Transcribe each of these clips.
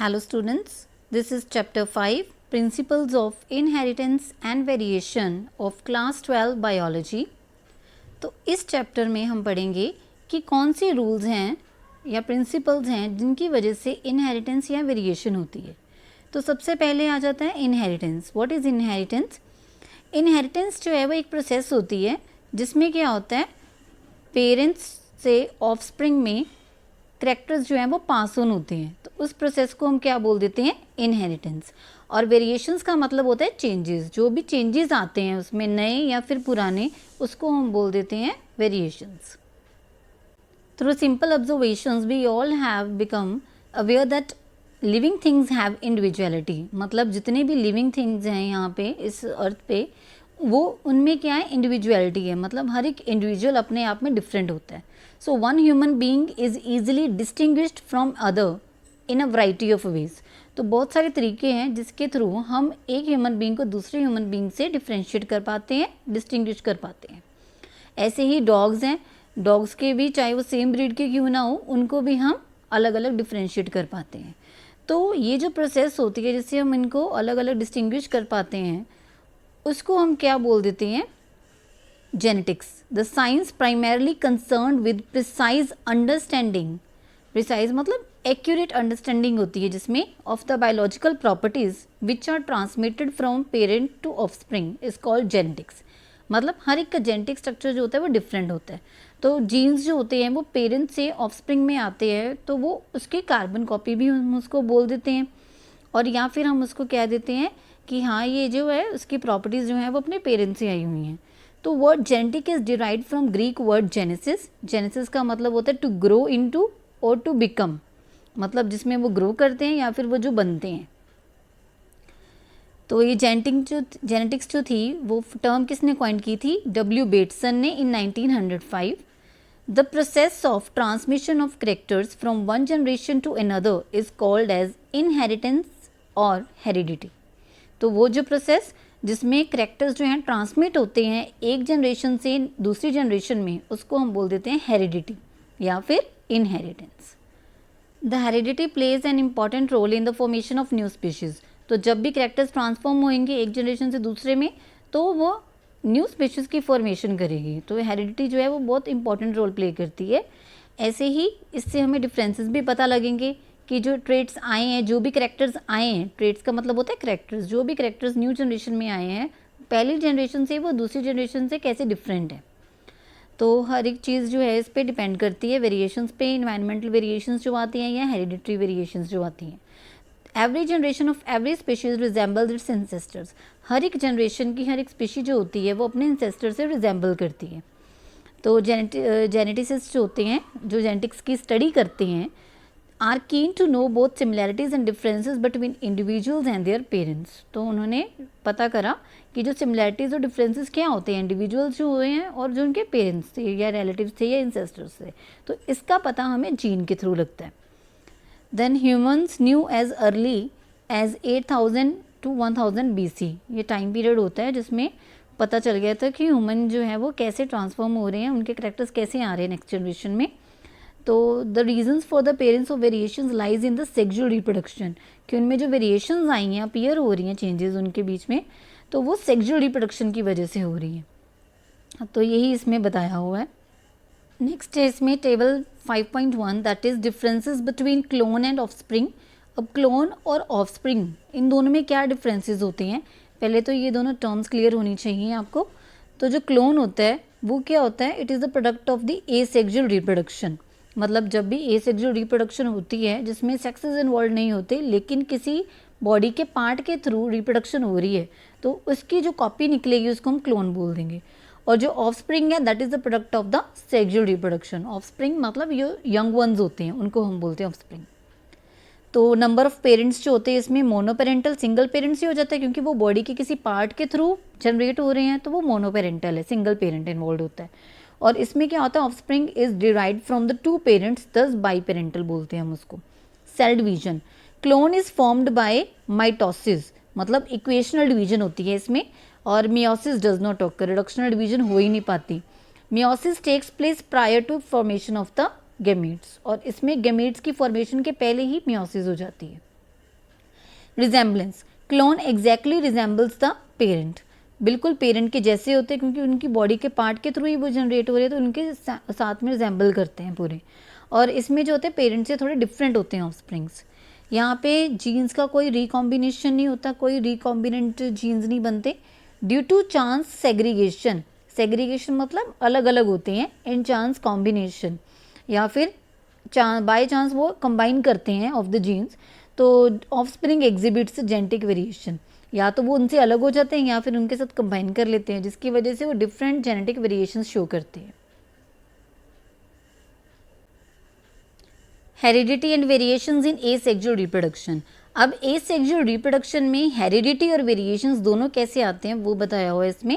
Hello students, this is chapter 5 Principles of Inheritance and Variation of Class 12 Biology। तो इस chapter में हम पढ़ेंगे कि कौन से रूल्स हैं या प्रिंसिपल्स हैं जिनकी वजह से इनहेरिटेंस या वेरिएशन होती है। तो सबसे पहले आ जाता है inheritance. What is inheritance? Inheritance जो है वो एक प्रोसेस होती है जिसमें क्या होता है, पेरेंट्स से ऑफस्प्रिंग में करैक्टर्स जो हैं वो पास ऑन होते हैं। तो उस प्रोसेस को हम क्या बोल देते हैं? इनहेरिटेंस। और वेरिएशंस का मतलब होता है चेंजेस। जो भी चेंजेस आते हैं उसमें, नए या फिर पुराने, उसको हम बोल देते हैं variations. Through simple observations we all have become aware that living things have individuality. मतलब जितने भी लिविंग थिंग्स हैं यहाँ पे इस अर्थ पे, वो उनमें क्या है? इंडिविजुअलिटी है। मतलब हर एक इंडिविजुअल अपने आप में डिफरेंट होता है। So one human being is easily distinguished from other in a variety of ways. तो बहुत सारे तरीके हैं जिसके थ्रू हम एक ह्यूमन बीइंग को दूसरे ह्यूमन बीइंग से डिफ्रेंशिएट कर पाते हैं, डिस्टिंग्विश कर पाते हैं। ऐसे ही डॉग्स हैं, डॉग्स के भी चाहे वो सेम ब्रीड के क्यों ना हो, उनको भी हम अलग अलग डिफ्रेंशिएट कर पाते हैं। तो ये जो प्रोसेस होती है जिससे हम इनको अलग अलग डिस्टिंग्विश कर पाते हैं, उसको हम क्या बोल देते हैं? Genetics. The science primarily concern with precise understanding. Precise मतलब एक्यूरेट अंडरस्टैंडिंग होती है जिसमें of the biological properties which are transmitted from parent to offspring is called genetics. मतलब हर एक का जेनेटिक स्ट्रक्चर जो होता है वो डिफरेंट होता है। तो जीन्स जो होते हैं वो पेरेंट से ऑफस्प्रिंग में आते हैं, तो वो उसकी कार्बन कॉपी भी हम उसको बोल देते हैं। और या फिर हम उसको कह देते हैं कि हाँ, ये जो है उसकी प्रॉपर्टीज़ जो हैं वो अपने पेरेंट्स से आई हुई हैं। तो word genetic is derived from Greek word genesis. Genesis का मतलब होता है टू ग्रो इनटू और टू बिकम, मतलब जिसमें वो ग्रो करते हैं या फिर वो जो बनते हैं। तो ये जेनेटिक्स जो थी वो टर्म किसने कॉइन की थी? डब्ल्यू बेटसन ने in 1905। The process of transmission of characters from one generation to another is called as inheritance और हेरिडिटी। तो वो जो प्रोसेस जिसमें करैक्टर्स जो हैं ट्रांसमिट होते हैं एक जनरेशन से दूसरी जनरेशन में, उसको हम बोल देते हैं हेरिडिटी या फिर inheritance. The heredity plays an important role in the formation of new species. तो जब भी करैक्टर्स ट्रांसफॉर्म होंगे एक जनरेशन से दूसरे में, तो वो न्यू स्पीशीज़ की फॉर्मेशन करेगी। तो हेरिडिटी जो है वो बहुत इंपॉर्टेंट रोल प्ले करती है। ऐसे ही इससे हमें डिफरेंसेस भी पता लगेंगे कि जो ट्रेट्स आए हैं, जो भी करैक्टर्स आए हैं, ट्रेट्स का मतलब होता है करैक्टर्स, जो भी करैक्टर्स न्यू जनरेशन में आए हैं, पहली जनरेशन से वो दूसरी जनरेशन से कैसे डिफरेंट है। तो हर एक चीज़ जो है इस पे डिपेंड करती है, वेरिएशंस पे। इन्वायरमेंटल वेरिएशंस जो आती हैं या हेरिडिटरी वेरिएशंस जो आती हैं। Every generation of every species resembles its ancestors. हर एक जनरेशन की हर एक स्पीशी जो होती है वो अपने एंसेस्टर से रिजेंबल करती है। तो जेनेटिसिस्ट जो होते हैं, जो जेनेटिक्स की स्टडी करते हैं, are keen to know both similarities and differences between individuals and their parents. तो उन्होंने पता करा कि जो सिमिलैरिटीज़ और डिफरेंसेस क्या होते हैं इंडिविजुअल्स जो हुए हैं और जो उनके पेरेंट्स थे या रिलेटिव्स थे या इंसेस्टर्स थे। तो इसका पता हमें जीन के थ्रू लगता है। Then humans knew as early as 8000 to 1000 BC। ये टाइम पीरियड होता है जिसमें पता चल गया था कि ह्यूमन जो है वो कैसे ट्रांसफॉर्म हो रहे हैं, उनके करैक्टर्स कैसे आ रहे हैं नेक्स्ट जनरेशन में। तो the reasons for the parents of variations lies in the sexual reproduction, कि उनमें जो वेरिएशंस आई हैं, अपीयर हो रही हैं चेंजेस उनके बीच में, तो वो सेक्सुअल रिप्रोडक्शन की वजह से हो रही है। तो यही इसमें बताया हुआ है। नेक्स्ट है इसमें table 5.1, that is differences between clone and offspring. अब क्लोन और ऑफस्प्रिंग, इन दोनों में क्या डिफरेंसेस होते हैं? पहले तो ये दोनों टर्म्स क्लियर होनी चाहिए आपको। तो जो क्लोन होता है वो क्या होता है? It is the product of the asexual reproduction. मतलब जब भी एसेक्सुअल रिप्रोडक्शन होती है जिसमें सेक्सेस इन्वॉल्व नहीं होते, लेकिन किसी बॉडी के पार्ट के थ्रू रिप्रोडक्शन हो रही है, तो उसकी जो कॉपी निकलेगी उसको हम क्लोन बोल देंगे। और जो ऑफस्प्रिंग है that is the product of the sexual reproduction. Offspring मतलब ये यंग वंस होते हैं, उनको हम बोलते हैं ऑफस्प्रिंग। तो नंबर ऑफ पेरेंट्स जो होते हैं इसमें मोनोपेरेंटल, सिंगल पेरेंट्स ही हो जाता है, क्योंकि वो बॉडी के किसी पार्ट के थ्रू जनरेट हो रहे हैं, तो वो मोनोपेरेंटल है, सिंगल पेरेंट इन्वॉल्व होता है। और इसमें क्या होता है? Offspring is derived from the two parents, thus biparental बोलते हैं हम उसको। Cell division, clone is formed by mitosis, मतलब इक्वेशनल डिवीजन होती है इसमें, और meiosis does not occur, reductional division हो ही नहीं पाती। Meiosis takes place prior to formation of the gametes, और इसमें गैमीट्स की फॉर्मेशन के पहले ही मियोसिस हो जाती है। Resemblance, clone exactly resembles the parent, बिल्कुल पेरेंट के जैसे होते हैं क्योंकि उनकी बॉडी के पार्ट के थ्रू ही वो जनरेट हो रहे हैं, तो उनके साथ में रिजेंबल करते हैं पूरे। और इसमें जो होते हैं पेरेंट से थोड़े डिफरेंट होते हैं ऑफस्प्रिंग्स। यहाँ पे जीन्स का कोई रिकॉम्बिनेशन नहीं होता, कोई रिकॉम्बिनेंट जीन्स नहीं बनते due to chance segregation. Segregation मतलब अलग अलग होते हैं, इन चांस कॉम्बिनेशन, या फिर बाय चांस वो कंबाइन करते हैं ऑफ द जीन्स, तो ऑफस्प्रिंग एग्जिबिट्स जेनेटिक वेरिएशन, या तो वो उनसे अलग हो जाते हैं या फिर उनके साथ कंबाइन कर लेते हैं, जिसकी वजह से वो डिफरेंट जेनेटिक वेरिएशंस शो करते हैं। Heredity and variations in asexual reproduction. अब एसेक्सुअल रिप्रोडक्शन में हेरिडिटी और वेरिएशंस दोनों कैसे आते हैं वो बताया हुआ है इसमें।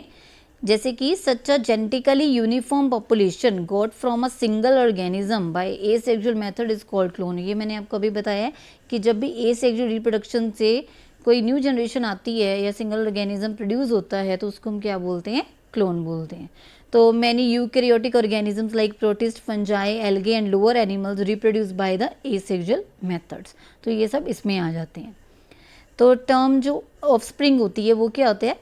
जैसे कि such a genetically uniform population got from a single organism by asexual method is called clone. ये मैंने आपको अभी बताया है कि जब भी एसेक्सुअल रिप्रोडक्शन से कोई न्यू जनरेशन आती है या सिंगल ऑर्गेनिज्म प्रोड्यूस होता है तो उसको हम क्या बोलते हैं, क्लोन बोलते हैं। तो many eukaryotic organisms like protist, fungi, algae and lower animals reproduce by the asexual methods. तो ये सब इसमें आ जाते हैं। तो टर्म जो ऑफस्प्रिंग होती है वो क्या होता है,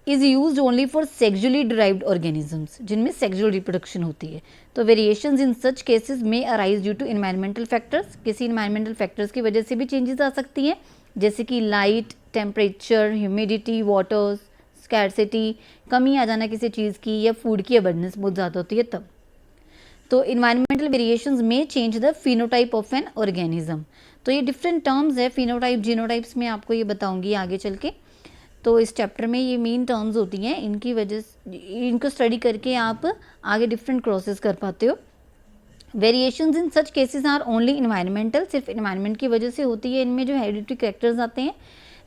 is use only for sexually derived organisms जिनमें सेक्सुअल रिप्रोडक्शन होती है। तो वेरिएशंस इन सच केसेस में arise due to environmental factors, किसी इन्वायरमेंटल फैक्टर्स की वजह से भी चेंजेस आ सकती हैं, जैसे कि light, temperature, humidity, water scarcity, कमी आ जाना किसी चीज़ की, या फूड की अबंडेंस बहुत ज़्यादा होती है तब। तो इन्वायरमेंटल वेरिएशंस में change the phenotype of an organism. तो ये डिफरेंट टर्म्स है, फिनोटाइप, जीनोटाइप्स में आपको ये बताऊंगी आगे चल के। तो इस चैप्टर में ये मेन टर्म्स होती हैं, इनकी वजह से इनको स्टडी करके आप आगे डिफरेंट क्रॉसेस कर पाते हो। Variations in such cases are only environmental, सिर्फ इन्वायरमेंट की वजह से होती है। इनमें जो हेरिडिटरी कैरेक्टर्स आते हैं,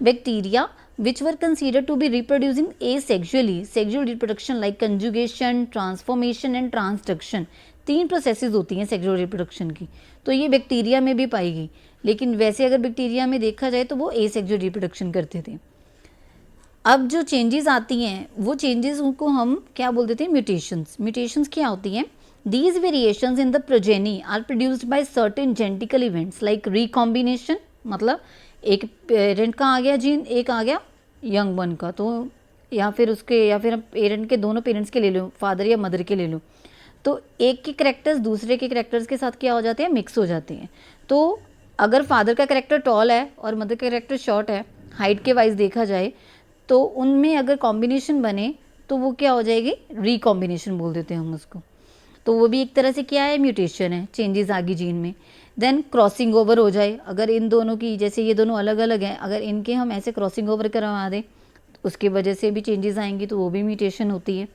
bacteria which were considered to be reproducing asexually, sexual reproduction like conjugation, transformation and transduction, 3 processes होती हैं सेक्सुअल रिप्रोडक्शन की, तो ये बैक्टीरिया में भी पाई गई। लेकिन वैसे अगर बैक्टीरिया में देखा जाए तो वो एसेक्सुअल रिप्रोडक्शन करते थे। अब जो चेंजेस आती हैं वो चेंजेस उनको हम क्या बोल देते हैं, म्यूटेशंस। म्यूटेशंस क्या होती हैं, these variations in the progeny are produced by certain genetical events like recombination, मतलब एक पेरेंट का आ गया जीन, एक आ गया यंग वन का, तो या फिर पेरेंट के, दोनों पेरेंट्स के ले लो, फादर या मदर के ले लो, तो एक के करेक्टर्स दूसरे के करेक्टर्स के साथ क्या हो जाते हैं, मिक्स हो जाते हैं। तो अगर फादर का करेक्टर टॉल है और मदर का करेक्टर शॉर्ट है, हाइट के वाइज देखा जाए, तो उनमें अगर कॉम्बिनेशन बने तो वो क्या हो जाएगी, रिकॉम्बिनेशन बोल देते हैं हम उसको। तो वो भी एक तरह से क्या है, म्यूटेशन है, चेंजेस आ गई जीन में। देन क्रॉसिंग ओवर हो जाए, अगर इन दोनों की, जैसे ये दोनों अलग अलग हैं, अगर इनके हम ऐसे क्रॉसिंग ओवर करवा दें तो उसकी वजह से भी चेंजेस आएंगी, तो वो भी म्यूटेशन होती है।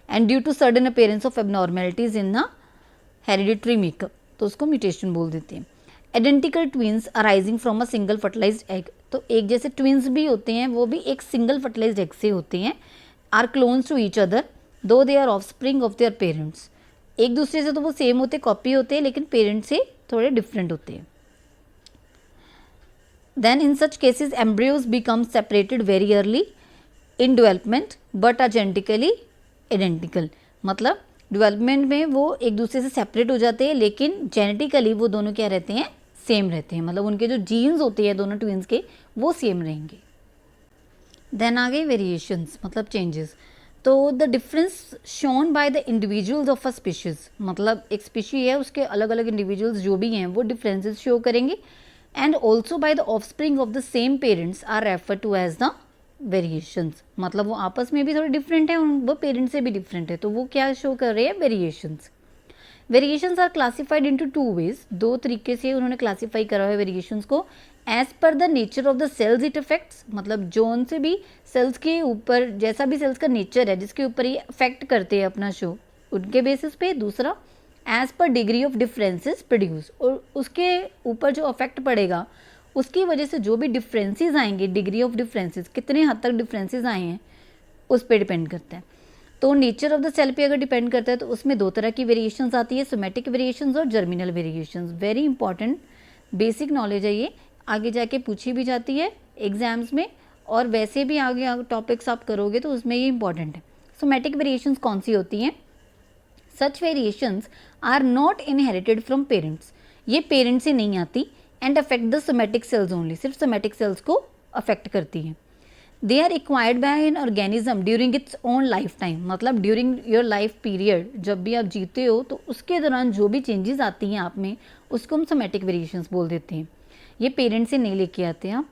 And due to sudden appearance of abnormalities in the hereditary makeup, तो उसको म्यूटेशन बोल देते हैं। Identical twins arising from a single fertilised egg, तो एक जैसे ट्विंस भी होते हैं, वो भी एक सिंगल फर्टिलाइज्ड एग से होते हैं। Are clones to each other though they are offspring of their parents, एक दूसरे से तो वो सेम होते, कॉपी होते हैं, लेकिन पेरेंट्स से थोड़े डिफरेंट होते हैं। Then in such cases embryos become separated very early in development but are genetically identical, मतलब डेवलपमेंट में वो एक दूसरे से सेपरेट हो जाते हैं, लेकिन जेनेटिकली वो दोनों क्या रहते हैं, सेम रहते हैं, मतलब उनके जो जीन्स होते हैं दोनों ट्विंस के वो सेम रहेंगे। देन आ गए वेरिएशंस, मतलब चेंजेस। तो the difference shown by the individuals of a species, मतलब एक स्पीशी है उसके अलग अलग इंडिविजुअल्स जो भी हैं वो डिफरेंसेस शो करेंगे। And also by the offspring of the same parents are refer to as the variations, मतलब वो आपस में भी थोड़े डिफरेंट है, वो पेरेंट्स से भी डिफरेंट है, तो वो क्या शो कर रहे हैं, variations. Variations are classified into 2 ways, 2 तरीके से उन्होंने क्लासीफाई करा है वेरिएशंस को। As per the nature of the cells it affects, मतलब जोन से भी सेल्स के ऊपर, जैसा भी सेल्स का नेचर है जिसके ऊपर ये अफेक्ट करते हैं अपना शो, उनके बेसिस पे। दूसरा as per degree of differences produce, और उसके ऊपर जो अफेक्ट पड़ेगा उसकी वजह से जो भी डिफरेंसेस आएंगे, डिग्री ऑफ डिफरेंसेस, कितने हद तक डिफरेंसेस आए हैं उस पर डिपेंड करता है। तो नेचर ऑफ द सेल पे अगर डिपेंड करता है तो उसमें 2 तरह की वेरिएशंस आती है, सोमेटिक वेरिएशंस और germinal variations. Very important basic knowledge है ये, आगे जाके पूछी भी जाती है एग्जाम्स में, और वैसे भी आगे टॉपिक्स आप करोगे तो उसमें ये इंपॉर्टेंट है। सोमेटिक वेरिएशंस कौन सी होती हैं, such variations are not inherited from parents, ये पेरेंट्स से नहीं आती, and affect the somatic cells only, सिर्फ सोमेटिक सेल्स को अफेक्ट करती हैं। They are acquired by an organism during its own life time, मतलब ड्यूरिंग योर लाइफ पीरियड, जब भी आप जीते हो तो उसके दौरान जो भी चेंजेस आती हैं आप में, उसको हम सोमेटिक वेरिएशंस बोल देते हैं। ये पेरेंट्स से नहीं लेके आते हैं आप।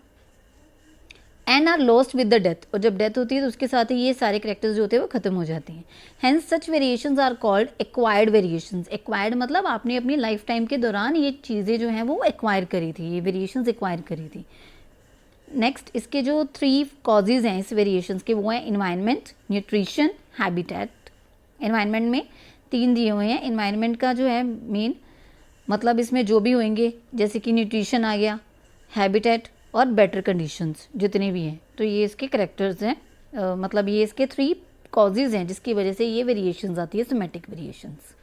And are lost with the death, और जब डेथ होती है तो उसके साथ ही ये सारे करेक्टर्स जो होते हैं वो खत्म हो जाते हैं। Hence such variations are called acquired variations. Acquired मतलब आपने अपनी लाइफ टाइम के दौरान ये चीज़ें जो हैं वो एक्वायर करी थी, ये वेरिएशंस एक्वायर करी थी। नेक्स्ट, इसके जो 3 कॉजेज हैं इस वेरिएशंस के, वो हैं इन्वायरमेंट, न्यूट्रिशन, हैबिटेट। इन्वायरमेंट में 3 दिए हुए हैं। इन्वायरमेंट का जो है मेन मतलब इसमें जो भी होंगे, जैसे कि न्यूट्रिशन आ गया, हैबिटेट और बेटर कंडीशंस जितने भी हैं, तो ये इसके करेक्टर्स हैं। मतलब ये इसके 3 कॉजेज हैं जिसकी वजह से ये वेरिएशंस आती है, सोमेटिक वेरिएशंस।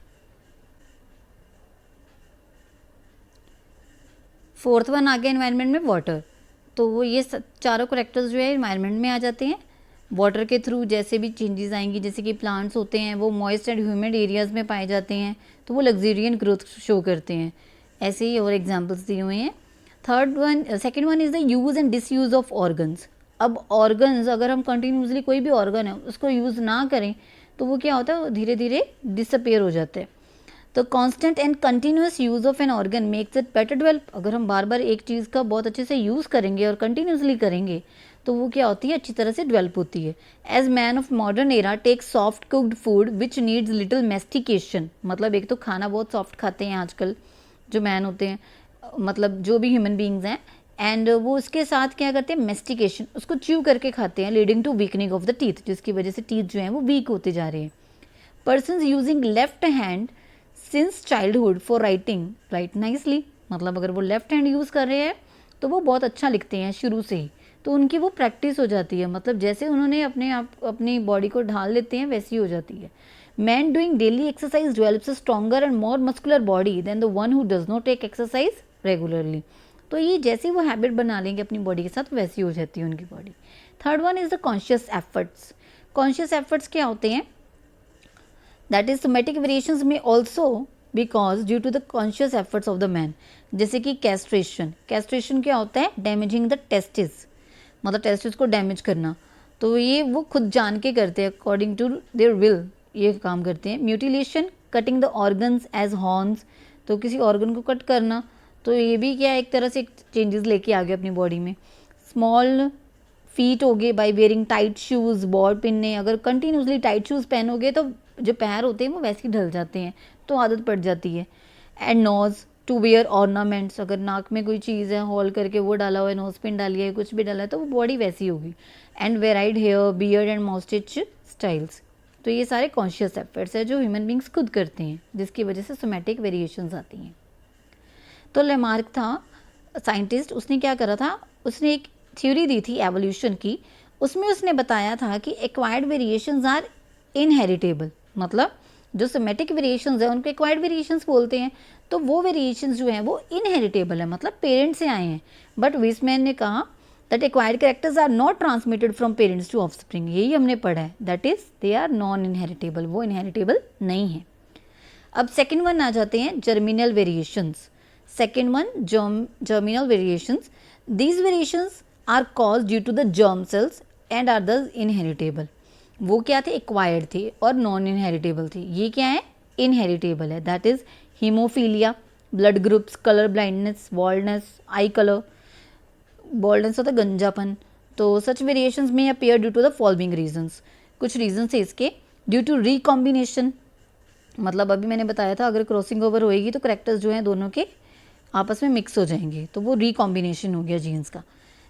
4th वन आ गया एनवायरनमेंट में वाटर। तो वो ये चारों करेक्टर्स जो है एनवायरनमेंट में आ जाते हैं। वाटर के थ्रू जैसे भी चेंजेस आएंगी, जैसे कि प्लांट्स होते हैं वो मॉइस्ट एंड ह्यूमिड एरियाज़ में पाए जाते हैं, तो वो लग्जरियंट ग्रोथ शो करते हैं। ऐसे ही और एग्जांपल्स दिए हुए हैं। Second one is the use and disuse of organs. अब ऑर्गन्स अगर हम कंटिन्यूसली कोई भी ऑर्गन है उसको यूज़ ना करें तो वो क्या होता है, धीरे धीरे डिसअपेयर हो जाता है। तो constant and continuous use of an organ makes it better develop. अगर हम बार बार एक चीज़ का बहुत अच्छे से यूज़ करेंगे और कंटिन्यूसली करेंगे तो वो क्या होती है, अच्छी तरह से डेवलप होती है। As man of modern era take soft cooked food which needs little mastication. मतलब एक तो खाना बहुत सॉफ्ट खाते हैं आजकल जो मैन होते हैं, मतलब जो भी ह्यूमन बींग्स हैं, एंड वो उसके साथ क्या करते हैं, मेस्टिकेशन, उसको च्यू करके खाते हैं, leading to weakening of the teeth, जिसकी वजह से टीथ जो हैं वो वीक होते जा रहे हैं। Persons using left hand since childhood for writing right nicely. मतलब अगर वो लेफ्ट हैंड यूज़ कर रहे हैं तो वो बहुत अच्छा लिखते हैं शुरू से ही, तो उनकी वो प्रैक्टिस हो जाती है। मतलब जैसे उन्होंने अपनी बॉडी को ढाल लेते हैं वैसी हो जाती है। Man doing daily exercise develops a stronger and more muscular body than the one who does not take exercise regularly. तो ये जैसे वो हैबिट बना लेंगे अपनी बॉडी के साथ वैसी हो जाती है उनकी body. Third one is the conscious efforts. Conscious efforts क्या होते हैं, दैट इज सोमेटिक वेरिएशंस में also because due to the conscious efforts of the man. जैसे कि कैस्ट्रेशन, कैस्ट्रेशन क्या होता है, डैमेजिंग द टेस्टिस, मतलब टेस्टिस को डैमेज करना, तो ये वो खुद जान के करते हैं, अकॉर्डिंग टू देयर विल ये काम करते हैं। Mutilation, cutting the organs as horns, तो किसी ऑर्गन को कट करना, तो ये भी क्या एक तरह से चेंजेस लेके आ गए अपनी बॉडी में। स्मॉल फीट हो गए बाय वेयरिंग टाइट शूज़, बॉड पिनने, अगर कंटिन्यूसली टाइट शूज़ पहनोगे तो जो पैर होते हैं वो वैसे ही ढल जाते हैं, तो आदत पड़ जाती है। And nose to wear ornaments, अगर नाक में कोई चीज़ है होल करके वो डाला हुआ है, नोज पिन डाली है, कुछ भी डाला है, तो वो बॉडी वैसी होगी। And varied hair, beard and moustache styles, तो ये सारे कॉन्शियस एफर्ट्स है जो ह्यूमन बींग्स खुद करते हैं, जिसकी वजह से सोमेटिक वेरिएशंस आती हैं। तो लेमार्क था साइंटिस्ट, उसने क्या करा था, उसने एक थ्योरी दी थी एवोल्यूशन की, उसमें उसने बताया था कि एक्वायर्ड वेरिएशंस आर इनहेरिटेबल। मतलब जो सोमेटिक वेरिएशंस है उनको एक्वायर्ड वेरिएशंस बोलते हैं, तो वो वेरिएशंस जो हैं वो इनहेरिटेबल है, मतलब पेरेंट्स से आए हैं। बट विसमैन ने कहा that acquired characters are not transmitted from parents to offspring, यही हमने पढ़ा है, that is they are non inheritable, वो इनहेरिटेबल नहीं है। अब सेकेंड वन आ जाते हैं germinal variations. Second one germinal variations, these variations are cause due to the germ cells and are thus inheritable. वो क्या थे, एक्वायर्ड थे और नॉन इनहेरिटेबल थे। ये क्या है, इनहेरिटेबल है, that is haemophilia, blood groups, colour blindness, baldness, eye colour, baldness होता है गंजापन। तो such variations may appear due to the following reasons, कुछ रीजंस है इसके। ड्यू टू रिकॉम्बिनेशन, मतलब अभी मैंने बताया था अगर क्रॉसिंग ओवर होएगी तो करेक्टर्स जो हैं दोनों के आपस में मिक्स हो जाएंगे, तो वो रिकॉम्बिनेशन हो गया जीन्स का।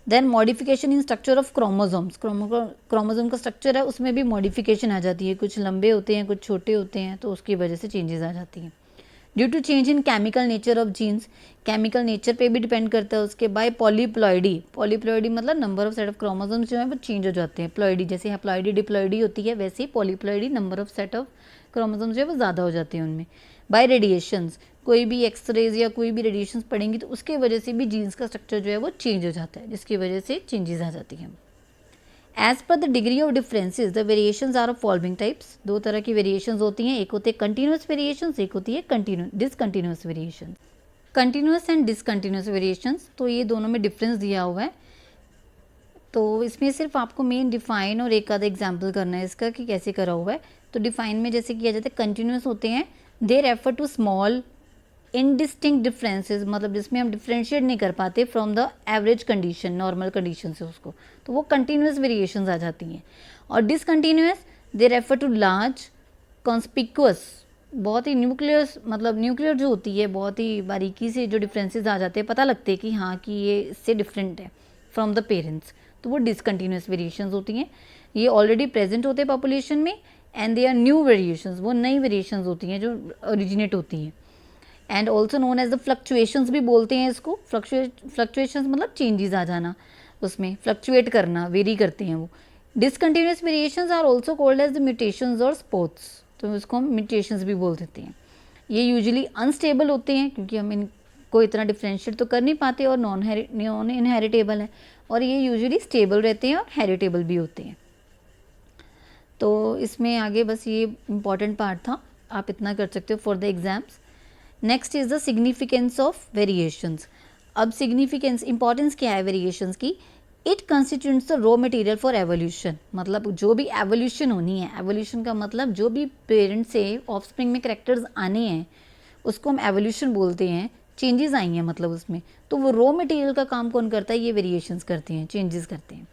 Then modification in structure of chromosomes, chromosome का स्ट्रक्चर है उसमें भी मॉडिफिकेशन आ जाती है, कुछ लंबे होते हैं कुछ छोटे होते हैं, तो उसकी वजह से चेंजेस आ जाती हैं। Due to change in chemical nature of genes, chemical nature पे भी डिपेंड करता है उसके। बाय पॉलीप्लॉइडी, पॉलीप्लॉइडी मतलब number of set of chromosomes जो है वो चेंज हो जाते हैं। प्लॉइडी जैसे हैप्लॉइडी डिप्लॉइडी होती है, वैसे ही polyploidy number of set of chromosomes जो है वो ज़्यादा हो जाते हैं उनमें। बाय रेडिएशंस, कोई भी एक्सरेज या कोई भी रेडिएशंस पड़ेंगी तो उसके वजह से भी जीन्स का स्ट्रक्चर जो है वो चेंज हो जाता है, जिसकी वजह से चेंजेस आ जाती हैं। As per the degree of differences the variations are of following types, दो तरह की वेरिएशंस होती हैं, एक होते हैं कंटिन्यूस वेरिएशंस, एक होती है discontinuous variations. Continuous and discontinuous variations, तो ये दोनों में डिफरेंस दिया हुआ है। तो इसमें सिर्फ आपको मेन डिफाइन और एक आधा एग्जाम्पल करना है इसका कि कैसे करा हुआ है। तो डिफाइन में जैसे किया जाता है, कंटिन्यूस होते हैं, they refer to small indistinct differences, मतलब जिसमें हम डिफ्रेंशिएट नहीं कर पाते from the average condition, normal condition से उसको, तो वो कंटिन्यूस वेरिएशंस आ जाती हैं। और discontinuous they refer to large conspicuous, बहुत ही न्यूक्लियस, मतलब न्यूक्लियर जो होती है बहुत ही बारीकी से जो डिफरेंसेस आ जाते हैं, पता लगते हैं कि हाँ कि ये इससे डिफरेंट है फ्रॉम द पेरेंट्स, तो वो डिसकंटिन्यूस वेरिएशंस होती हैं। ये ऑलरेडी प्रेजेंट होते हैं पॉपुलेशन में, and they are new variations, वो नई वेरिएशंस होती हैं जो ओरिजिनेट होती हैं। And also known as the fluctuations भी बोलते हैं इसको। फ्लक्चुएशंस मतलब चेंजेस आ जाना, उसमें फ्लक्चुएट करना, वेरी करते हैं वो। Discontinuous variations are also called as the mutations और स्पोर्ट्स, तो इसको हम म्यूटेशंस भी बोल देते हैं। ये यूजुअली अनस्टेबल होते हैं क्योंकि हम इनको इतना डिफ्रेंशिएट तो कर नहीं पाते और नॉन इनहेरिटेबल है, और ये यूजुअली स्टेबल रहते हैं और हेरिटेबल भी होते हैं। तो इसमें आगे बस ये इम्पॉर्टेंट पार्ट था, आप इतना कर सकते हो for the exams. Next is the significance of variations. अब सिग्निफिकेंस, इंपॉर्टेंस क्या है वेरिएशंस की? It constitutes the raw material for evolution, मतलब जो भी एवोल्यूशन होनी है, एवोल्यूशन का मतलब जो भी पेरेंट से ऑफस्प्रिंग में कैरेक्टर्स आने हैं उसको हम एवोल्यूशन बोलते हैं। चेंजेस आई हैं मतलब उसमें, तो वो रॉ मटेरियल का काम कौन करता है? ये वेरिएशंस करते हैं, चेंजेस करते हैं।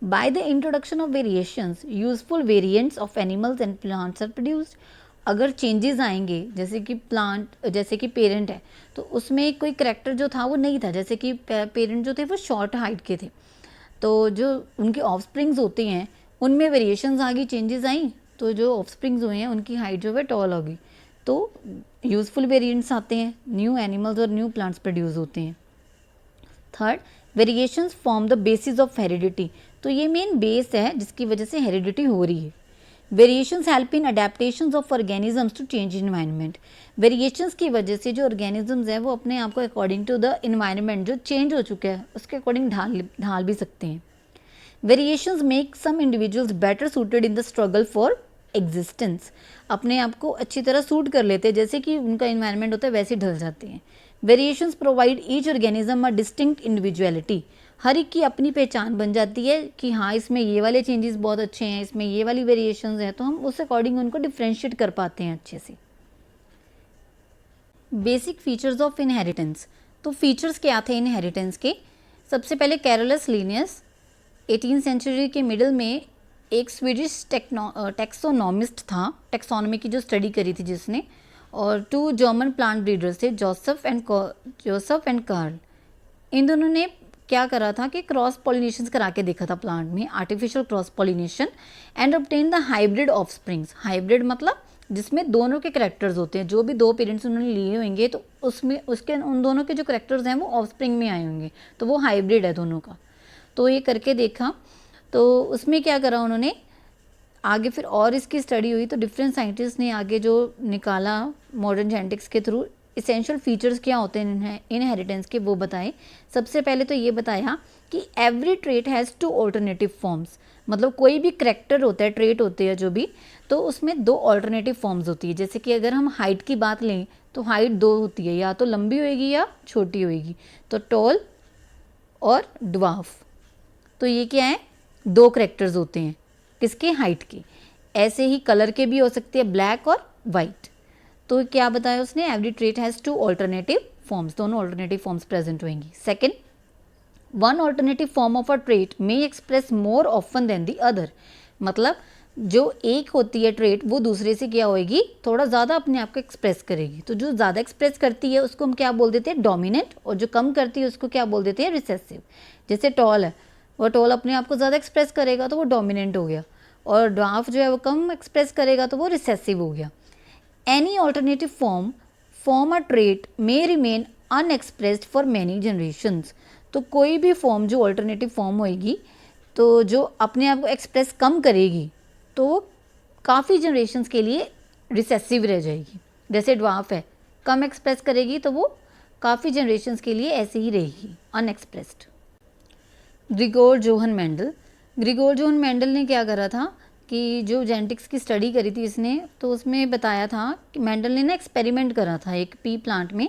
By the introduction of variations useful variants of animals and plants are produced. अगर चेंजेस आएंगे, जैसे कि प्लांट, जैसे कि पेरेंट है तो उसमें कोई करेक्टर जो था वो नहीं था, जैसे कि पेरेंट जो थे वो शॉर्ट हाइट के थे, तो जो उनके ऑफस्प्रिंग्स होते हैं उनमें वेरिएशंस आ गई, चेंजेस आई, तो जो ऑफस्प्रिंग्स हुए हैं उनकी हाइट जो है टॉल होगी, तो यूजफुल वेरिएंट्स आते हैं, न्यू एनिमल्स और न्यू प्लांट्स प्रोड्यूस होते हैं। Third, variations form the basis of heredity, तो ये मेन बेस है जिसकी वजह से हेरिडिटी हो रही है। Variations help in adaptations of organisms to change environment. Variations की वजह से जो ऑर्गेनिजम्स हैं वो अपने आप को अकॉर्डिंग टू द इन्वायरमेंट जो चेंज हो चुका है उसके अकॉर्डिंग ढाल भी सकते हैं। Variations make some individuals better suited in the struggle for existence, अपने आप को अच्छी तरह सूट कर लेते हैं, जैसे कि उनका इन्वायरमेंट होता है वैसे ढल जाते हैं। Variations provide each organism a distinct individuality, हर एक की अपनी पहचान बन जाती है कि हाँ इसमें ये वाले चेंजेस बहुत अच्छे हैं, इसमें ये वाली वेरिएशंस हैं, तो हम उस अकॉर्डिंग उनको डिफ्रेंशिएट कर पाते हैं अच्छे से। बेसिक फीचर्स ऑफ इनहेरिटेंस, तो फीचर्स क्या थे इनहेरिटेंस के? सबसे पहले कैरोलस लिनियस 18th सेंचुरी के मिडिल में एक स्वीडिश टेक्सोनॉमिस्ट था, टेक्सोनॉमी की जो स्टडी करी थी जिसने, और 2 जर्मन प्लांट ब्रीडर्स थे, जोसेफ एंड कार्ल। इन दोनों ने क्या करा था कि क्रॉस पॉलिनेशन करा के देखा था प्लांट में, artificial cross pollination, and obtain the hybrid offsprings. Hybrid मतलब जिसमें दोनों के करेक्टर्स होते हैं, जो भी 2 पेरेंट्स उन्होंने लिए होंगे तो उसमें उसके उन दोनों के जो करेक्टर्स हैं वो ऑफस्प्रिंग में आए होंगे, तो वो हाइब्रिड है दोनों का। तो ये करके देखा, तो उसमें क्या करा उन्होंने आगे, फिर और इसकी स्टडी हुई तो डिफरेंट साइंटिस्ट ने आगे जो निकाला मॉडर्न जेनेटिक्स के थ्रू, इसेंशियल फीचर्स क्या होते हैं इनहेरिटेंस के वो बताए। सबसे पहले तो ये बताया कि every trait has 2 alternative forms, मतलब कोई भी करेक्टर होता है, ट्रेट होते हैं जो भी, तो उसमें 2 ऑल्टरनेटिव फॉर्म्स होती है। जैसे कि अगर हम हाइट की बात लें तो हाइट 2 होती है, या तो लंबी होएगी या छोटी होएगी, तो टॉल और ड्वार्फ, तो ये क्या है? 2 करेक्टर्स होते हैं किसके? हाइट के। ऐसे ही कलर के भी हो सकते हैं, ब्लैक और वाइट। तो क्या बताया उसने? Every trait has 2 alternative forms, दोनों ऑल्टरनेटिव फॉर्म्स प्रेजेंट होंगी। Second, 1 alternative form of a trait may express more often than the other, मतलब जो एक होती है ट्रेट वो दूसरे से क्या होएगी? थोड़ा ज़्यादा अपने आप को एक्सप्रेस करेगी। तो जो ज़्यादा एक्सप्रेस करती है उसको हम क्या बोल देते हैं? डोमिनेंट, और जो कम करती है उसको क्या बोल देते हैं? रिसेसिव। जैसे टॉल है, वो टॉल अपने आप को ज़्यादा एक्सप्रेस करेगा तो वो डोमिनेंट हो गया, और ड्वार्फ जो है वो कम एक्सप्रेस करेगा तो वो रिसेसिव हो गया। Any alternative form a trait may remain unexpressed for many generations, तो कोई भी फॉर्म जो ऑल्टरनेटिव फॉर्म होएगी तो जो अपने आप को एक्सप्रेस कम करेगी तो काफ़ी जनरेशंस के लिए रिसेसिव रह जाएगी। जैसे ड्वार्फ है, कम एक्सप्रेस करेगी तो वो काफ़ी जनरेशंस के लिए ऐसे ही रहेगी, अनएक्सप्रेस्ड। ग्रिगोर जोहन मेंडल ने क्या करा था कि जो जेनेटिक्स की स्टडी करी थी इसने, तो उसमें बताया था कि मेंडल ने ना एक्सपेरिमेंट करा था एक पी प्लांट में,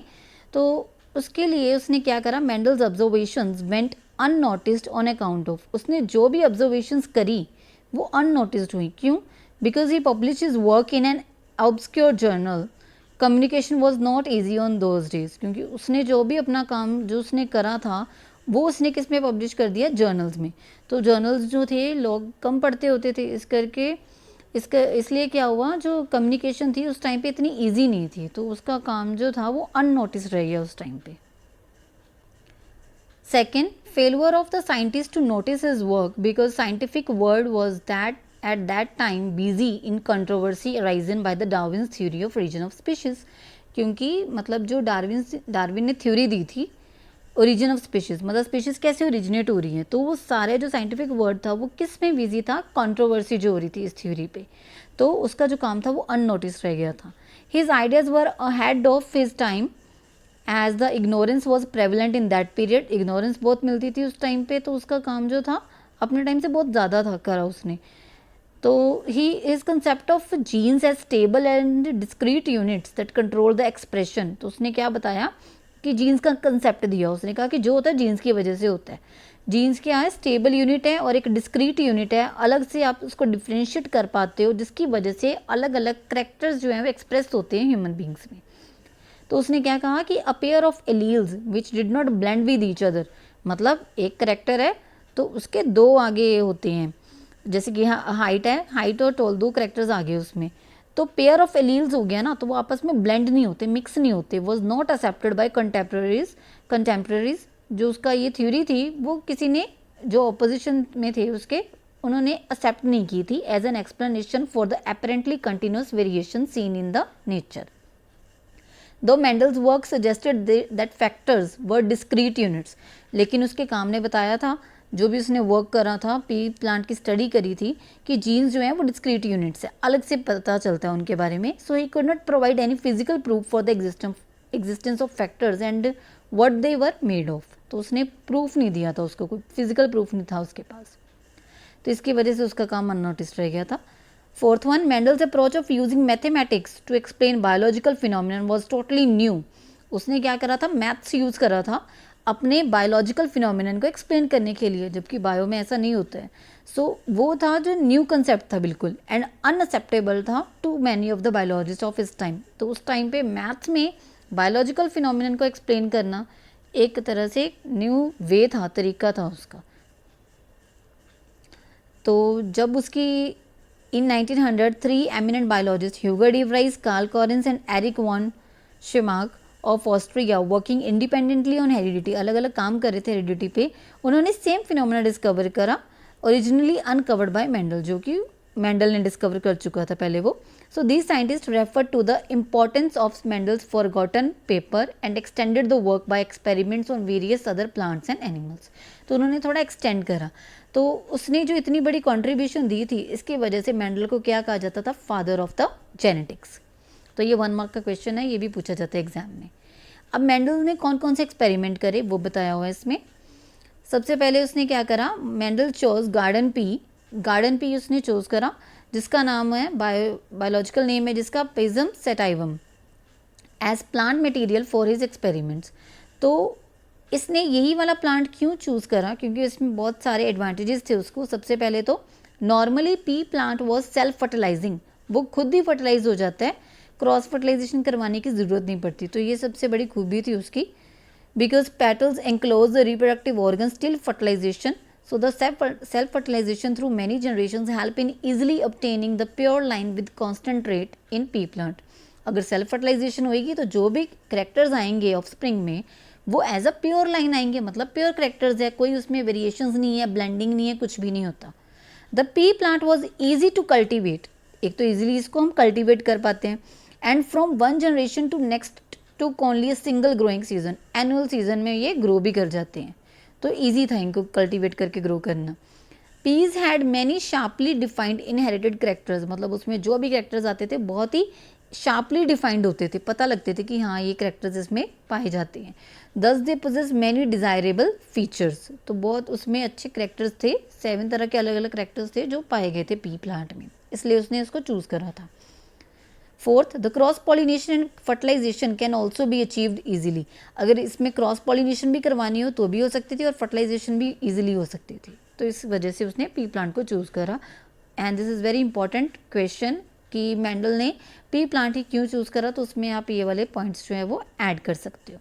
तो उसके लिए उसने क्या करा? Mendel's observations went unnoticed on account of, उसने जो भी ऑब्जर्वेशंस करी वो अननोटिस्ड हुई। क्यों? Because he publish his work in an obscure journal, communication was not easy on those days, क्योंकि उसने जो भी अपना काम जो उसने करा था वो उसने किस में पब्लिश कर दिया? जर्नल्स में। तो जर्नल्स जो थे लोग कम पढ़ते होते थे, इस करके इसलिए क्या हुआ, जो कम्युनिकेशन थी उस टाइम पे इतनी इजी नहीं थी, तो उसका काम जो था वो अननोटिस रह गया उस टाइम पे। Second, failure of the scientist to notice his work because scientific world was that at that time busy in controversy arisen by the Darwin's theory of origin of species, क्योंकि मतलब जो Darwin ने theory दी थी origin of species, मतलब species कैसे originate हो रही हैं, तो वो सारे जो साइंटिफिक वर्ड था वो किस में बिजी था? कंट्रोवर्सी जो हो रही थी इस थ्योरी पे, तो उसका जो काम था वो अननोटिस रह गया था। His ideas were ahead of his time as the ignorance was prevalent in that period, ignorance बहुत मिलती थी उस टाइम पे, तो उसका काम जो था अपने टाइम से बहुत ज़्यादा था करा उसने। तो his concept of genes as stable and discrete units that control the expression, तो उसने क्या बताया कि जीन्स का कंसेप्ट दिया, उसने कहा कि जो होता है जीन्स की वजह से होता है। जीन्स क्या है? स्टेबल यूनिट है और एक डिस्क्रीट यूनिट है, अलग से आप उसको डिफ्रेंशिएट कर पाते हो, जिसकी वजह से अलग अलग करेक्टर्स जो हैं वो एक्सप्रेस होते हैं ह्यूमन बींग्स में। तो उसने क्या कहा कि a pair of alleles which did not blend with each other, मतलब एक करेक्टर है तो उसके दो आगे होते हैं, जैसे कि हाइट है, हाइट और टॉल, दो करेक्टर्स आ गए उसमें, तो पेयर ऑफ एलील्स हो गया ना, तो वो आपस में ब्लेंड नहीं होते, मिक्स नहीं होते, was not accepted by contemporaries. जो उसका ये थ्योरी थी वो किसी ने जो अपोजिशन में थे उसके, उन्होंने एक्सेप्ट नहीं की थी as an explanation for the apparently continuous variation seen in the nature. Though Mendel's work suggested that factors were discrete units, लेकिन उसके काम ने बताया था, जो भी उसने वर्क करा था, पी प्लांट की स्टडी करी थी, कि जीन्स जो हैं वो डिस्क्रीट यूनिट्स है, अलग से पता चलता है उनके बारे में। So he could not provide any physical proof for the existence of factors and what they were made of, तो उसने प्रूफ नहीं दिया था, उसको कोई फिजिकल प्रूफ नहीं था उसके पास, तो इसकी वजह से उसका काम अननोटिस्ड रह गया था। Fourth one, Mendel's approach of using mathematics to explain biological phenomenon was totally new. उसने क्या करा था? मैथ्स यूज़ करा था अपने बायोलॉजिकल फिनोमिनन को एक्सप्लेन करने के लिए, जबकि बायो में ऐसा नहीं होता है। सो वो था जो न्यू कंसेप्ट था बिल्कुल, एंड अनअक्सेप्टेबल था to many of the biologist of this time. तो उस टाइम पे मैथ्स में बायोलॉजिकल फिनोमिनन को एक्सप्लेन करना एक तरह से न्यू वे था, तरीका था उसका। तो जब उसकी इन 1900 3 eminent biologists Hugo de Vries, Carl Correns and Erich von Schirmack of Austria working independently on heredity, अलग अलग काम कर रहे थे हेरिडिटी पे, उन्होंने सेम फिनोमेना डिस्कवर करा, ओरिजिनली अनकवर्ड बाय मेंडल, जो कि मेंडल ने डिस्कवर कर चुका था पहले वो। So these scientist refer to the importance of Mendel's forgotten paper and extended the work by experiments on various other plants and animals. तो उन्होंने थोड़ा एक्सटेंड करा, तो उसने जो इतनी बड़ी कॉन्ट्रीब्यूशन दी थी, इसकी वजह से मेंडल को क्या कहा जाता था? Father of the genetics. तो ये 1 मार्क का क्वेश्चन है, ये भी पूछा जाता है एग्जाम में। अब मेंडल ने कौन कौन से एक्सपेरिमेंट करे वो बताया हुआ है इसमें। सबसे पहले उसने क्या करा? मेंडल चोज गार्डन पी उसने चोज करा, जिसका नाम है बायोलॉजिकल नेम है जिसका Pisum sativum, as plant material for his experiments. तो इसने यही वाला प्लांट क्यों चूज़ करा? क्योंकि इसमें बहुत सारे एडवांटेजेस थे उसको। सबसे पहले तो normally P plant was self fertilising, वो खुद ही फर्टिलाइज हो जाता है, क्रॉस फर्टिलाइजेशन करवाने की ज़रूरत नहीं पड़ती, तो ये सबसे बड़ी खूबी थी उसकी। Because petals enclose the reproductive organ still fertilisation, so the self fertilisation through many generations help in easily obtaining the pure line with constant trait in pea plant. अगर सेल्फ फर्टिलाइजेशन होएगी तो जो भी करेक्टर्स आएंगे of spring में वो as a pure line आएंगे, मतलब प्योर करेक्टर्स है, कोई उसमें वेरिएशंस नहीं है, ब्लेंडिंग नहीं है, कुछ भी नहीं होता। The pea plant was easy to cultivate, एक तो ईजिली इसको हम कल्टिवेट कर पाते हैं, and from one generation to next to only a single growing season, annual season में ये ग्रो भी कर जाते हैं, तो ईजी था इनको कल्टिवेट करके ग्रो करना। Peas had many sharply defined inherited characters, मतलब उसमें जो भी करेक्टर्स आते थे बहुत ही शार्पली डिफाइंड होते थे, पता लगते थे कि हाँ ये करेक्टर्स इसमें पाए जाते हैं। दस they possess many desirable features, तो बहुत उसमें अच्छे करेक्टर्स थे, 7 तरह के अलग अलग करेक्टर्स थे जो पाए गए थे पी प्लांट में, इसलिए उसने इसको चूज़ करा था। Fourth, the cross pollination and fertilisation can also be achieved easily. अगर इसमें क्रॉस पॉलिनेशन भी करवानी हो तो भी हो सकती थी और फर्टिलाइजेशन भी ईजिली हो सकती थी, तो इस वजह से उसने पी प्लांट को चूज़ करा। And this is very important question कि मेंडल ने पी प्लांट ही क्यों चूज़ करा, तो उसमें आप ये वाले पॉइंट्स जो है वो ऐड कर सकते हो।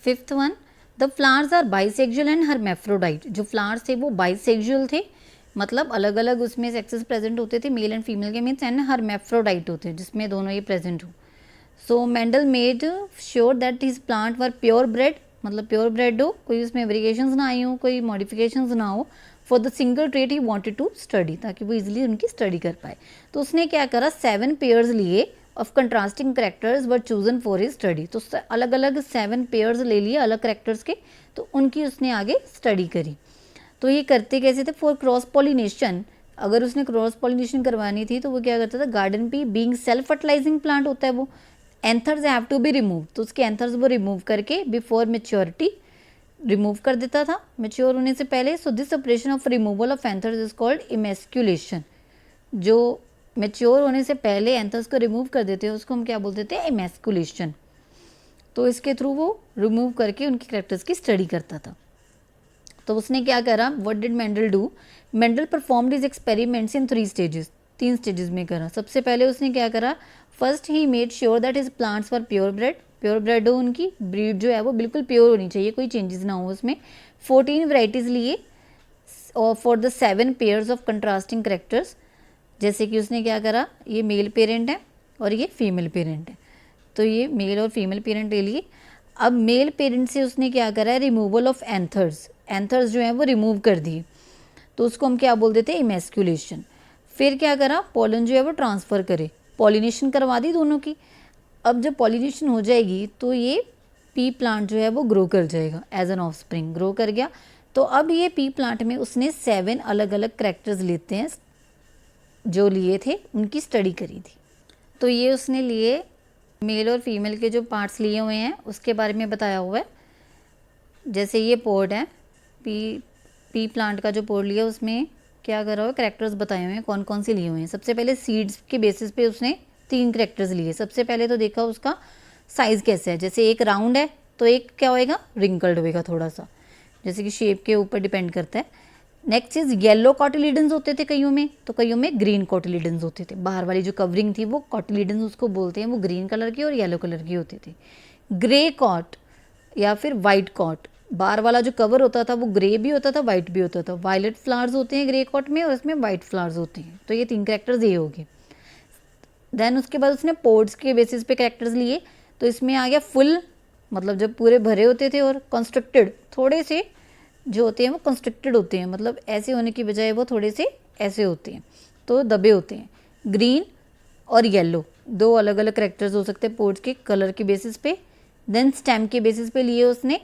Fifth one, the flowers are bisexual and hermaphrodite. जो फ्लावर्स थे वो बाइसेक्सुअल थे, मतलब अलग अलग उसमें सेक्सेस प्रेजेंट होते थे, मेल एंड फीमेल के मीन्स, एंड हर्मेफ्रोडाइट होते हैं जिसमें दोनों ये प्रेजेंट हो। So Mendel made sure that his plant were pure bred, मतलब प्योर ब्रेड हो, कोई उसमें वेरिएशंस ना आई हो, कोई मॉडिफिकेशंस ना हो, for the single trait he wanted to study, ताकि वो इजीली उनकी स्टडी कर पाए। तो उसने क्या करा, 7 पेयर्स लिए of contrasting characters were chosen for his study. तो अलग अलग 7 पेयर्स ले लिए अलग करेक्टर्स के, तो उनकी उसने आगे स्टडी करी। तो ये करते कैसे थे, फॉर क्रॉस पॉलिनेशन, अगर उसने क्रॉस पॉलिनेशन करवानी थी तो वो क्या करता था, garden pea being self fertilising plant होता है वो, anthers have to be remove, तो उसके एंथर्स वो रिमूव करके बिफोर मेच्योरिटी रिमूव कर देता था, मेच्योर होने से पहले। So this operation of removal of anthers is called emasculation. जो मेच्योर होने से पहले एंथर्स को रिमूव कर देते हैं उसको हम क्या बोलते थे, इमेस्क्यूलेशन। तो इसके थ्रू वो रिमूव करके उनकी कैरेक्टर्स की स्टडी करता था। तो उसने क्या करा, what did Mendel do, Mendel performed his experiments in 3 stages, 3 stages में करा। सबसे पहले उसने क्या करा, first he made sure that his plants were pure bread, pure bred हो, उनकी ब्रीड जो है वो बिल्कुल प्योर होनी चाहिए, कोई चेंजेस ना हो उसमें। 14 वैराइटीज़ लिए और for the 7 pairs of contrasting characters. जैसे कि उसने क्या करा, ये मेल पेरेंट है और ये फीमेल पेरेंट है, तो ये मेल और फीमेल पेरेंट ले लिए। अब मेल पेरेंट से उसने क्या करा है, रिमूवल ऑफ एंथर्स, एंथर्स जो हैं वो रिमूव कर दिए, तो उसको हम क्या बोल देते हैं, इमेस्क्यूलेशन। फिर क्या करा, पोलन जो है वो ट्रांसफ़र करे, पॉलिनेशन करवा दी दोनों की। अब जब पॉलिनेशन हो जाएगी तो ये पी प्लांट जो है वो ग्रो कर जाएगा, एज एन ऑफस्प्रिंग ग्रो कर गया। तो अब ये पी प्लांट में उसने 7 अलग अलग करेक्टर्स लेते हैं, जो लिए थे उनकी स्टडी करी थी। तो ये उसने लिए मेल और फीमेल के जो पार्ट्स लिए हुए हैं उसके बारे में बताया हुआ है। जैसे ये पोड है, पी प्लांट का जो पोड लिया उसमें क्या करा हुआ है, करेक्टर्स बताए हुए हैं कौन कौन से लिए हुए हैं। सबसे पहले सीड्स के बेसिस पे उसने 3 करेक्टर्स लिए। सबसे पहले तो देखा उसका साइज़ कैसे है, जैसे एक राउंड है तो एक क्या होएगा, रिंकल्ड होएगा थोड़ा सा, जैसे कि शेप के ऊपर डिपेंड करता है। नेक्स्ट चीज़, येलो कॉटिलीडन्स होते थे कईयों में, तो कईयों में ग्रीन कॉटिलीडन्स होते थे। बाहर वाली जो कवरिंग थी वो कॉटिलीडन्स उसको बोलते हैं, वो ग्रीन कलर की और येलो कलर की होती थी। ग्रे कॉट या फिर वाइट कॉट, बाहर वाला जो कवर होता था वो ग्रे भी होता था, वाइट भी होता था। वायलेट फ्लावर्स होते हैं ग्रे कॉट में और इसमें वाइट फ्लावर्स होते हैं। तो ये 3 कैरेक्टर्स ये हो गए। देन उसके बाद उसने पोड्स के बेसिस पे कैरेक्टर्स लिए, तो इसमें आ गया फुल, मतलब जब पूरे भरे होते थे, और कंस्ट्रक्टेड, थोड़े से जो होते हैं वो कंस्ट्रक्टेड होते हैं, मतलब ऐसे होने की बजाय वो थोड़े से ऐसे होते हैं, तो दबे होते हैं। ग्रीन और येलो 2 अलग अलग कैरेक्टर्स हो सकते हैं पोड्स के कलर के बेसिस पे। देन स्टेम के बेसिस पे लिए उसने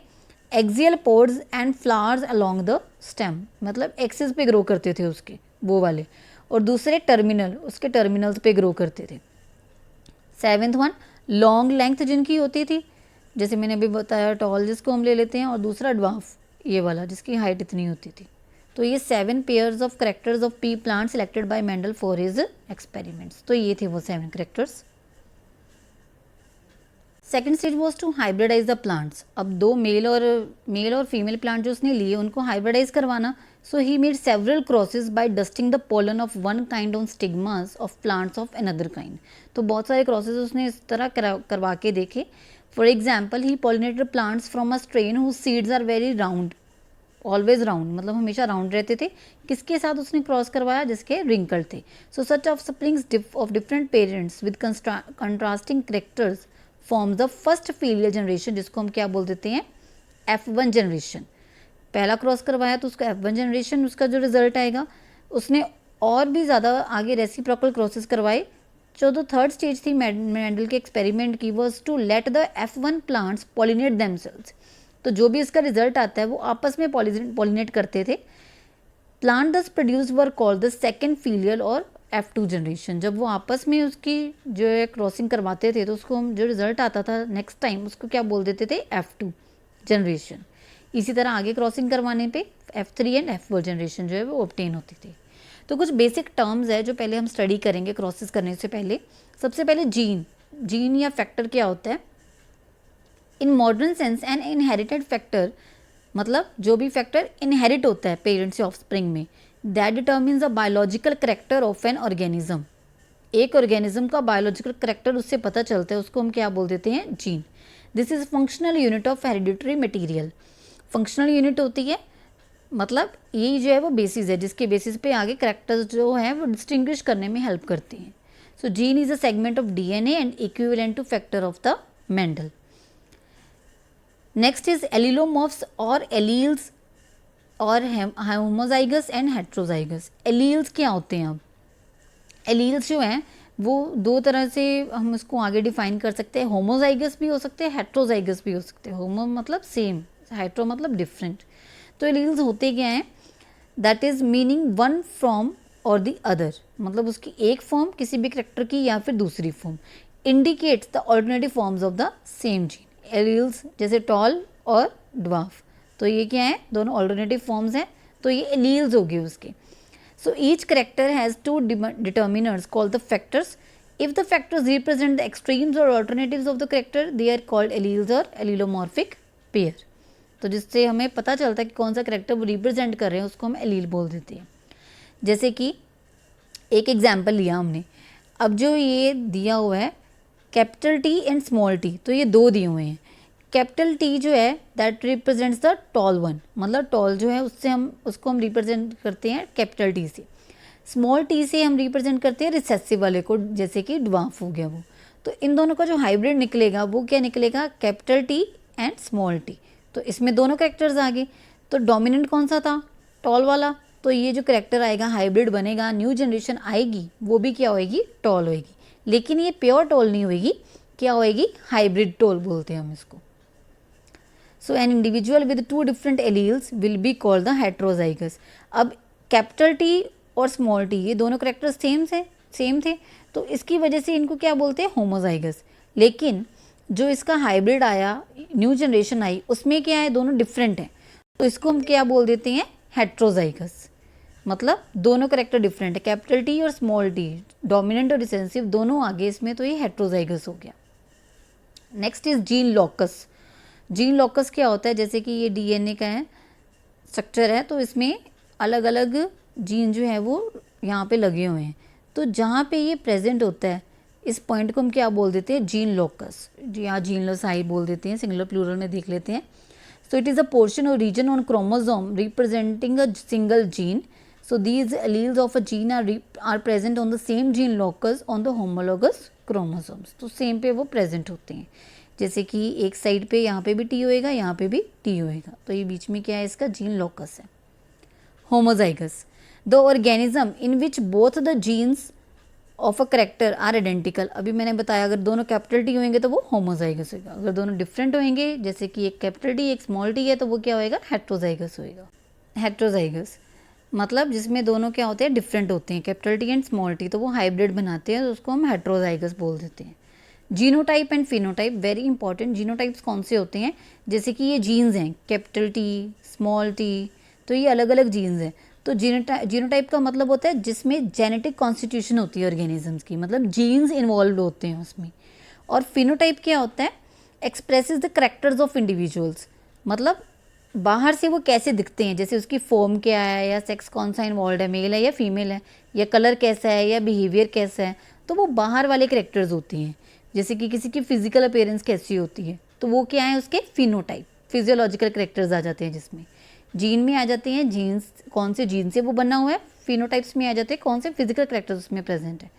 axial pods and flowers along the stem, मतलब एक्सिस पे ग्रो करते थे उसके वो वाले, और दूसरे टर्मिनल, उसके टर्मिनल्स पे ग्रो करते थे। 7th वन, लॉन्ग लेंथ जिनकी होती थी, जैसे मैंने अभी बताया टॉल जिसको हम ले लेते हैं, और दूसरा ड्वार्फ ये वाला जिसकी हाइट इतनी होती थी। तो ये 7 pairs of characters of pea plant selected by Mendel for his experiments. तो ये थे वो 7 characters. Second stage was to hybridise the plants. अब 2 मेल और फीमेल प्लांट जो उसने लिए उनको हाइब्रिडाइज करवाना। So he made several crosses by dusting the pollen of one kind on stigmas of plants of another kind. तो बहुत सारे क्रॉसेस उसने इस तरह करवा के देखे। For example, he pollinated plants from a strain whose seeds are very round, always round, मतलब हमेशा राउंड रहते थे। किसके साथ उसने क्रॉस करवाया, जिसके रिंकल्ड थे। So such offsprings of different parents with contrasting characters form the first filial generation, जिसको हम क्या बोल देते हैं, F1 जनरेशन। पहला क्रॉस करवाया तो उसका F1 जनरेशन, उसका जो रिजल्ट आएगा। उसने और भी ज़्यादा आगे रेसिप्रोकल क्रॉसेस करवाए। जो द थर्ड स्टेज थी मेंडल के एक्सपेरिमेंट की, was to let the F1 plants pollinate themselves. तो जो भी इसका रिजल्ट आता है वो आपस में पॉलिनेट करते थे। प्लांट दस produce were called the second filial और F2 जनरेशन। जब वो आपस में उसकी जो है क्रॉसिंग करवाते थे तो उसको हम जो रिजल्ट आता था नेक्स्ट टाइम उसको क्या बोल देते थे, F2 जनरेशन। इसी तरह आगे क्रॉसिंग करवाने पे F3 एंड F4 जनरेशन जो है वो ऑब्टेन होती थी। तो कुछ बेसिक टर्म्स है जो पहले हम स्टडी करेंगे क्रॉसेस करने से पहले। सबसे पहले जीन या फैक्टर क्या होता है? In modern sense an inherited factor, मतलब जो भी फैक्टर इनहेरिट होता है पेरेंट्स या ऑफस्प्रिंग में, that determines a biological character of an organism. एक ऑर्गेनिज्म का बायोलॉजिकल करेक्टर उससे पता चलता है, उसको हम क्या बोल देते हैं? Gene. This is functional unit of hereditary material. Functional unit होती है, मतलब यही जो है वो बेसिस है जिसके बेसिस पे आगे करेक्टर्स जो हैं वो डिस्टिंग्विश करने में हेल्प करती हैं। So gene is a segment of DNA and equivalent to factor of the Mendel. Next is allelomorphs और एलील्स और होमोजाइगस एंड हेट्रोजाइगस। एलील्स क्या होते हैं? अब एलील्स जो हैं वो दो तरह से हम इसको आगे डिफाइन कर सकते हैं। होमोजाइगस भी हो सकते हैं, हेट्रोजाइगस भी हो सकते हैं। होमो मतलब सेम, हेट्रो मतलब डिफरेंट। तो एलील्स होते क्या हैं? That is meaning one from और द अदर, मतलब उसकी एक फॉर्म किसी भी करेक्टर की या फिर दूसरी form, indicates the alternative forms of the same gene. Alleles जैसे टॉल और ड्वार्फ, तो ये क्या है? दोनों ऑल्टरनेटिव फॉर्म्स हैं, तो ये एलील्स हो गए उसके। So each character has two determinants called the factors. If the factors represent the extremes or alternatives of the character, they are called alleles or allelomorphic pair. तो जिससे हमें पता चलता है कि कौन सा करेक्टर वो रिप्रेजेंट कर रहे हैं, उसको हम एलील बोल देते हैं। जैसे कि एक एग्जाम्पल लिया हमने, अब जो ये दिया हुआ है capital T and small T, तो ये दो दिए हुए हैं। कैपिटल टी जो है that represents the tall one, मतलब टॉल जो है उससे हम उसको हम रिप्रेजेंट करते हैं कैपिटल टी से। स्मॉल टी से हम रिप्रेजेंट करते हैं रिसेसिव वाले को, जैसे कि ड्वार्फ हो गया वो। तो इन दोनों का जो हाइब्रिड निकलेगा वो क्या निकलेगा? Capital T and small T. तो इसमें दोनों कैरेक्टर्स आ गए। तो डोमिनेंट कौन सा था? टॉल वाला। तो ये जो करेक्टर आएगा, हाइब्रिड बनेगा, न्यू जनरेशन आएगी, वो भी क्या होएगी? टॉल होएगी। लेकिन ये प्योर टॉल नहीं होएगी, क्या होएगी? हाइब्रिड टॉल बोलते हैं हम इसको। So an individual with two different alleles will be called the heterozygous. अब कैपिटल टी और स्मॉल टी ये दोनों करेक्टर्स सेम थे, तो इसकी वजह से इनको क्या बोलते हैं? होमोजाइगस। लेकिन जो इसका हाइब्रिड आया, न्यू जनरेशन आई, उसमें क्या है? दोनों डिफरेंट हैं, तो इसको हम क्या बोल देते हैं? हेट्रोजाइगस। मतलब दोनों करेक्टर डिफरेंट है, कैपिटल टी और स्मॉल टी, डोमिनेंट और रिसेसिव दोनों आगे इसमें, तो ये हेट्रोजाइगस हो गया। Next is gene locus. Gene locus क्या होता है? जैसे कि ये डीएनए का है स्ट्रक्चर है, तो इसमें अलग अलग जीन जो है वो यहाँ पे लगे हुए हैं, तो जहाँ पे ये प्रेजेंट होता है इस पॉइंट को हम क्या बोल देते हैं? जीन लॉकस, या जीन लोसाई बोल देते हैं, सिंगुलर प्लूरल में देख लेते हैं। So it is a portion और region on chromosome representing a single gene. So these alleles of a gene are present on the same gene locus on the homologous chromosomes. तो same पे वो present होते हैं, जैसे कि एक side पे यहाँ पे भी टी होएगा, यहाँ पे भी टी होएगा, तो ये बीच में क्या है? इसका जीन लॉकस है। Homozygous, the organism in which both the genes of a character are identical. अभी मैंने बताया अगर दोनों कैपिटल टी होंगे तो वो होमोजाइगस होगा, अगर दोनों डिफरेंट होंगे जैसे कि एक कैपिटल टी एक स्मॉल टी है, तो वो क्या होएगा? हेट्रोजाइगस होएगा। हेट्रोजाइगस मतलब जिसमें दोनों क्या होते हैं? डिफरेंट होते हैं, capital T and small T, तो वो हाइब्रिड बनाते हैं, तो उसको हम हेट्रोजाइगस बोल देते हैं। Genotype and phenotype, very important. Genotypes कौन से होते हैं? जैसे कि ये जीन्स हैं, कैपिटल टी, स्मॉल टी, तो ये अलग अलग जीन्स हैं। तो जीनोटाइप का मतलब होता है जिसमें जेनेटिक कॉन्स्टिट्यूशन होती है ऑर्गेनिजम्स की, मतलब जीन्स इन्वॉल्व होते हैं उसमें। और फिनोटाइप क्या होता है? Expresses the characters of individuals, मतलब बाहर से वो कैसे दिखते हैं, जैसे उसकी फॉर्म क्या है, या सेक्स कौन सा इन्वॉल्व है, मेल है या फीमेल है, या कलर कैसा है, या बिहेवियर कैसा है, तो वो बाहर वाले करेक्टर्स होती हैं। जैसे कि किसी की फिजिकल अपीयरेंस कैसी होती है, तो वो क्या है? उसके फिनोटाइप, फिजियोलॉजिकल करेक्टर्स आ जाते हैं, जिसमें जीन में आ जाते हैं, जीन्स कौन से जीन से वो बना हुआ है, फिनोटाइप्स में आ जाते हैं कौन से फिजिकल करेक्टर्स उसमें प्रेजेंट है,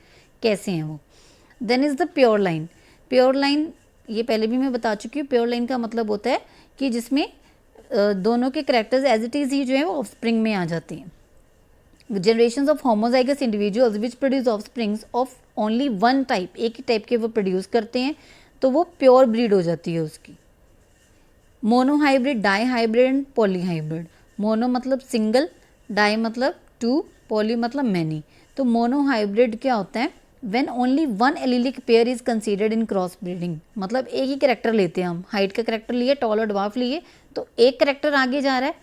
कैसे हैं वो। Then is the pure line. Pure line ये पहले भी मैं बता चुकी हूँ। प्योर लाइन का मतलब होता है कि जिसमें दोनों के करेक्टर्स एज इट इज़ ही जो है वो ऑफस्प्रिंग में आ जाते हैं। Generations of homozygous individuals which produce offsprings of only one type, एक ही टाइप के वो प्रोड्यूस करते हैं, तो वो प्योर ब्रीड हो जाती है उसकी। Monohybrid, dihybrid and polyhybrid. Mono मतलब सिंगल, डाई मतलब टू, पॉली मतलब मैनी। तो मोनोहाइब्रिड क्या होता है? When only one allelic pair is considered in cross breeding, मतलब एक ही करेक्टर लेते हैं हम, हाइट का करेक्टर लिए, टॉल और ड्वार्फ लिए, तो एक करेक्टर आगे जा रहा है,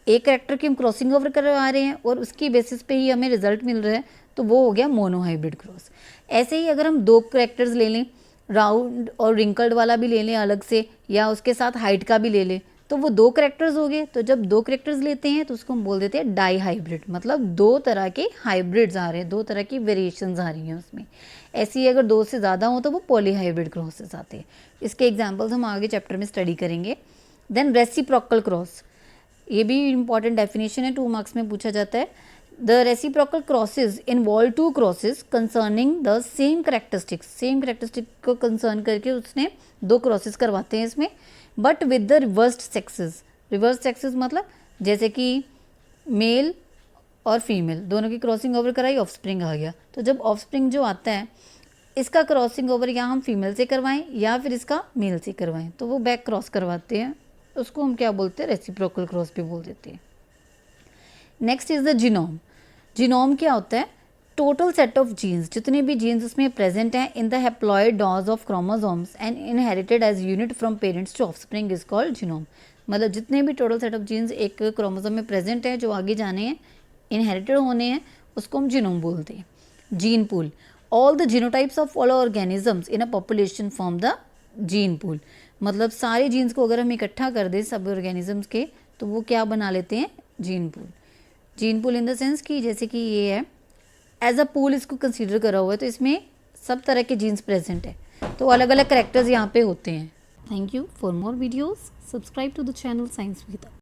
एक कैरेक्टर की हम क्रॉसिंग ओवर करवा रहे हैं और उसकी बेसिस पे ही हमें रिजल्ट मिल रहा है, तो वो हो गया मोनोहाइब्रिड क्रॉस। ऐसे ही अगर हम दो कैरेक्टर्स ले लें, राउंड और रिंकल्ड वाला भी ले लें अलग से, या उसके साथ हाइट का भी ले लें, तो वो दो कैरेक्टर्स हो गए। तो जब दो कैरेक्टर्स लेते हैं तो उसको हम बोल देते हैं डाई हाइब्रिड, मतलब दो तरह के हाइब्रिड्स आ रहे हैं, दो तरह की वेरिएशंस आ रही हैं उसमें। ऐसे ही अगर दो से ज़्यादा हो तो वो पॉलीहाइब्रिड क्रॉसेस आते हैं। इसके एग्जाम्पल्स हम आगे चैप्टर में स्टडी करेंगे। देन रेसिप्रोकल क्रॉस, ये भी इंपॉर्टेंट डेफिनेशन है, 2 मार्क्स में पूछा जाता है। The reciprocal crosses involve two crosses concerning the same characteristics, same characteristic को कंसर्न करके उसने दो क्रॉसेस करवाते हैं इसमें, but with the reversed sexes. Reverse sexes मतलब जैसे कि मेल और फीमेल दोनों की क्रॉसिंग ओवर कराई, ऑफस्प्रिंग आ गया। तो जब ऑफस्प्रिंग जो आता है इसका क्रॉसिंग ओवर या हम फीमेल से करवाएं या फिर इसका मेल से करवाएं, तो वो बैक क्रॉस करवाते हैं, उसको हम क्या बोलते हैं, रेसिप्रोकल क्रॉस भी बोल देते हैं। Next is the genome. Genome क्या होता है, टोटल सेट ऑफ जीन्स, जितने भी जीन्स उसमें प्रेजेंट हैं in the haploid dose of chromosomes and inherited as unit from parents to offspring is called genome. मतलब जितने भी टोटल सेट ऑफ जीन्स एक क्रोमोसोम में प्रेजेंट है जो आगे जाने हैं, इनहेरिटेड होने हैं, उसको हम जीनोम बोलते हैं। Gene pool, all the genotypes of all organisms in a population form the gene pool. मतलब सारे जीन्स को अगर हम इकट्ठा कर दें सब ऑर्गेनिजम्स के, तो वो क्या बना लेते हैं, gene pool. Gene pool in the sense कि जैसे कि ये है एज अ पूल इसको कंसीडर करा हुआ है, तो इसमें सब तरह के जीन्स प्रेजेंट है, तो अलग अलग करेक्टर्स यहाँ पे होते हैं। Thank you for more videos, subscribe to the channel science with.